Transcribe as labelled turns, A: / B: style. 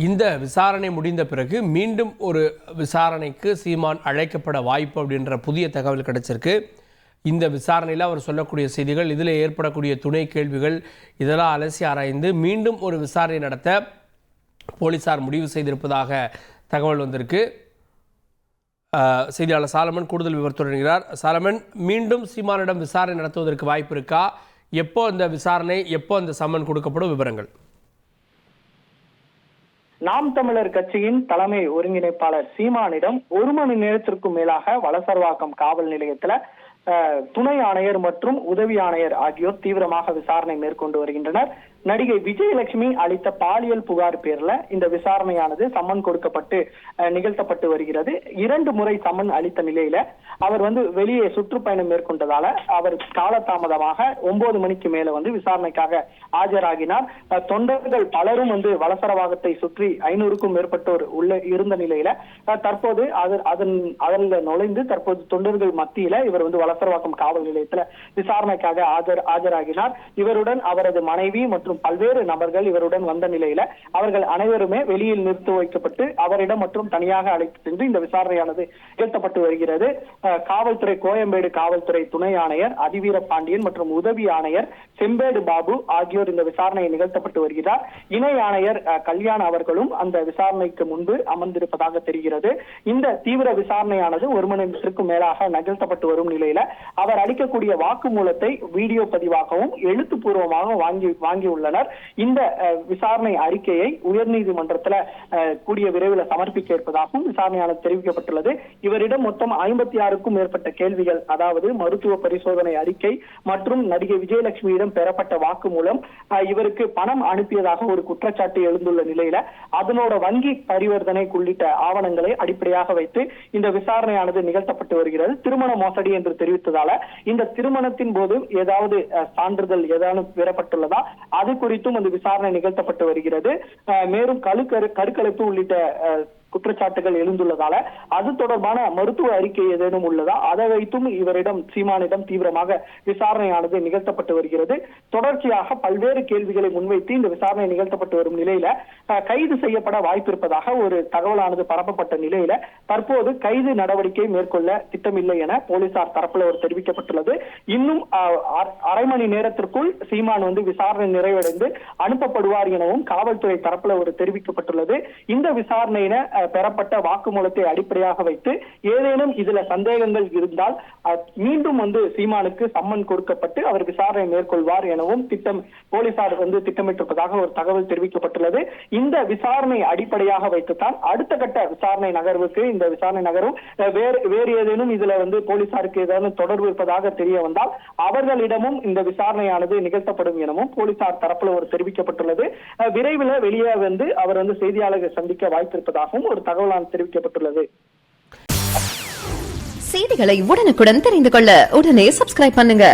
A: இந்த விசாரணை முடிந்த பிறகு மீண்டும் ஒரு விசாரணைக்கு சீமான் அழைக்கப்பட வாய்ப்பு அப்படின்ற புதிய தகவல் கிடைச்சிருக்கு. இந்த விசாரணையில் அவர் சொல்லக்கூடிய செய்திகள், இதில் ஏற்படக்கூடிய துணை கேள்விகள் இதெல்லாம் அலசி ஆராய்ந்து மீண்டும் ஒரு விசாரணை நடத்த போலீசார் முடிவு செய்திருப்பதாக தகவல் வந்திருக்கு. செய்தியாளர் சாலமன் கூடுதல் விவரத்துடன். சாலமன், மீண்டும் சீமானிடம் விசாரணை நடத்துவதற்கு வாய்ப்பு இருக்கா? எப்போ இந்த விசாரணை, எப்போ அந்த சம்மன் கொடுக்கப்படும்? விவரங்கள்.
B: நாம் தமிழர் கட்சியின் தலைமை ஒருங்கிணைப்பாளர் சீமானிடம் 1 மணி நேரத்திற்கும் மேலாக வலசர்வாக்கம் காவல் நிலையத்துல துணை ஆணையர் மற்றும் உதவி ஆணையர் ஆகியோர் தீவிரமாக விசாரணை மேற்கொண்டு வருகின்றனர். நடிகை விஜயலட்சுமி அளித்த பாலியல் புகார் பேர்ல இந்த விசாரணையானது சம்மன் கொடுக்கப்பட்டு நிகழ்த்தப்பட்டு வருகிறது. 2 முறை சம்மன் அளித்த நிலையில அவர் வெளியே சுற்றுப்பயணம் மேற்கொண்டதால அவர் காலதாமதமாக 9 மணிக்கு மேல விசாரணைக்காக ஆஜராகினார். தொண்டர்கள் பலரும் வலசரவாகத்தை சுற்றி 500க்கும் மேற்பட்டோர் உள்ள இருந்த நிலையில தற்போது அதில் நுழைந்து தற்போது தொண்டர்கள் மத்தியில இவர் வலசரவாக்கம் காவல் நிலையத்துல விசாரணைக்காக ஆஜராகினார். இவருடன் அவரது மனைவி மற்றும் பல்வேறு நபர்கள் இவருடன் வந்த நிலையில அவர்கள் அனைவருமே வெளியில் நிறுத்தி வைக்கப்பட்டு அவரிடம் மற்றும் தனியாக அழைத்து சென்று இந்த விசாரணையானது நிகழ்த்தப்பட்டு வருகிறது. காவல்துறை கோயம்பேடு காவல்துறை துணை ஆணையர் அதிவீர பாண்டியன் மற்றும் உதவி ஆணையர் செம்பேடு பாபு ஆகியோர் இந்த விசாரணையை நிகழ்த்தப்பட்டு வருகிறார். இணை ஆணையர் கல்யாண் அவர்களும் அந்த விசாரணைக்கு முன்பு அமர்ந்திருப்பதாக தெரிகிறது. இந்த தீவிர விசாரணையானது 1 மணி நேரத்திற்கும் மேலாக நிகழ்த்தப்பட்டு வரும் நிலையில அவர் அளிக்கக்கூடிய வாக்குமூலத்தை வீடியோ பதிவாகவும் எழுத்துப்பூர்வமாக வாங்கி உள்ளனர். இந்த விசாரணை அறிக்கையை உயர்நீதிமன்றத்தில் கூடிய விரைவில் சமர்ப்பிக்க இருப்பதாகவும் விசாரணையாளர் தெரிவிக்கப்பட்டுள்ளது. இவரிடம் மொத்தம் 56க்கும் மேற்பட்ட கேள்விகள், அதாவது மருத்துவ பரிசோதனை அறிக்கை மற்றும் நடிகை விஜயலட்சுமியிடம் பெறப்பட்ட வாக்குமூலம், இவருக்கு பணம் அனுப்பியதாக ஒரு குற்றச்சாட்டு எழுந்துள்ள நிலையில அதனோட வங்கி பரிவர்த்தனை உள்ளிட்ட ஆவணங்களை அடிப்படையாக வைத்து இந்த விசாரணையானது நிகழ்த்தப்பட்டு வருகிறது. திருமண மோசடி என்று தெரிவித்ததால இந்த திருமணத்தின் போது ஏதாவது சான்றிதழ் ஏதாவது பெறப்பட்டுள்ளதா, அது குறித்தும் அந்த விசாரணை நிகழ்த்தப்பட்டு வருகிறது. மேலும் கருக்கலைப்பு உள்ளிட்ட குற்றச்சாட்டுகள் எழுந்துள்ளதால அது தொடர்பான மருத்துவ அறிக்கை ஏதேனும் உள்ளதா, அதை வைத்தும் இவரிடம் சீமானிடம் தீவிரமாக விசாரணையானது நிகழ்த்தப்பட்டு வருகிறது. தொடர்ச்சியாக பல்வேறு கேள்விகளை முன்வைத்து இந்த விசாரணை நிகழ்த்தப்பட்டு வரும் நிலையில கைது செய்யப்பட வாய்ப்பிருப்பதாக ஒரு தகவலானது பரப்பப்பட்ட நிலையில தற்போது கைது நடவடிக்கை மேற்கொள்ள திட்டமில்லை என போலீசார் தரப்புல ஒரு தெரிவிக்கப்பட்டுள்ளது. இன்னும் அரை மணி நேரத்திற்குள் சீமான் விசாரணை நிறைவடைந்து அனுப்பப்படுவார் எனவும் காவல்துறை தரப்புல ஒரு தெரிவிக்கப்பட்டுள்ளது. இந்த விசாரணையின பெறப்பட்ட வாக்குமூலத்தை அடிப்படையாக வைத்து ஏதேனும் இதுல சந்தேகங்கள் இருந்தால் மீண்டும் சீமானுக்கு சம்மன் கொடுக்கப்பட்டு அவர் விசாரணை மேற்கொள்வார் எனவும் போலீசார் திட்டமிட்டிருப்பதாக ஒரு தகவல் தெரிவிக்கப்பட்டுள்ளது. இந்த விசாரணை அடிப்படையாக வைத்துத்தான் அடுத்த கட்ட விசாரணை நகர்வுக்கு இந்த விசாரணை நகரும் வேறு ஏதேனும் இதுல போலீசாருக்கு ஏதாவது தொடர்பு இருப்பதாக தெரிய வந்தால் அவர்களிடமும் இந்த விசாரணையானது நிகழ்த்தப்படும் எனவும் போலீசார் தரப்புல ஒரு தெரிவிக்கப்பட்டுள்ளது. விரைவில் வெளியே அவர் செய்தியாளர்கள் சந்திக்க வாய்ப்பிருப்பதாகவும் ஒரு தகவலான தெரிவிக்கப்பட்டுள்ளது.
C: செய்திகளை உடனுக்குடன் தெரிந்து கொள்ள உடனே சப்ஸ்கிரைப் பண்ணுங்க.